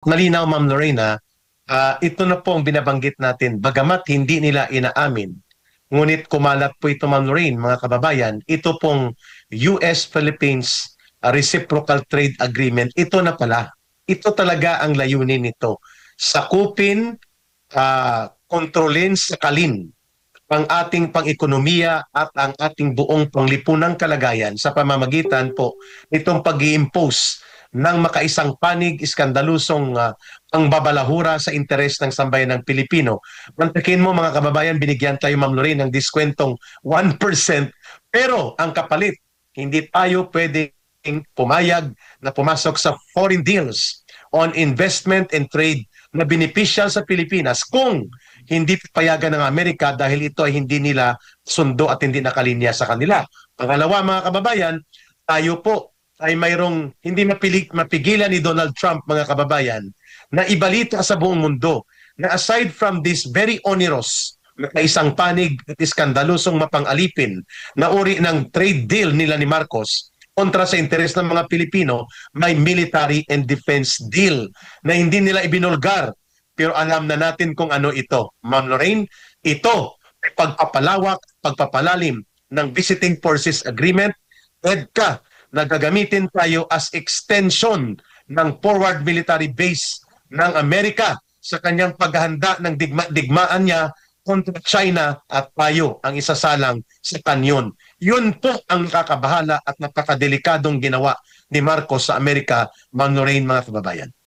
Malinaw, Ma'am Lorena, ito na po ang binabanggit natin. Bagamat hindi nila inaamin, ngunit kumalat po ito, Ma'am Lorraine, mga kababayan, ito pong US-Philippines Reciprocal Trade Agreement, ito na pala. Ito talaga ang layunin nito. Sakupin, kontrolin, sakalin ang ating pang-ekonomiya at ang ating buong panglipunang kalagayan sa pamamagitan po nitong pag-i-impose ng makaisang panig, iskandalusong pangbabalahura sa interes ng sambayan ng Pilipino. Mantakin mo mga kababayan, binigyan tayo, Ma'am Lorraine, ng diskwentong 1%, pero ang kapalit, hindi tayo pwedeng pumayag na pumasok sa foreign deals on investment and trade na beneficial sa Pilipinas kung hindi payagan ng Amerika dahil ito ay hindi nila sundo at hindi nakalinya sa kanila. Pangalawa, mga kababayan, tayo po ay mayroong hindi mapigilan ni Donald Trump, mga kababayan, na ibalita sa buong mundo na aside from this very onerous na isang panig at iskandalusong mapang-alipin na uri ng trade deal nila ni Marcos kontra sa interes ng mga Pilipino, may military and defense deal na hindi nila ibinulgar. Pero alam na natin kung ano ito. Ma'am Lorraine, ito, pagpapalawak, pagpapalalim ng Visiting Forces Agreement, EDCA, na gagamitin tayo as extension ng forward military base ng Amerika sa kanyang paghahanda ng digmaan niya kontra China at tayo ang isasalang sa kanyon. Yun po ang nakakabahala at napakadelikadong ginawa ni Marcos sa Amerika, Ma'am Lorraine, mga kababayan.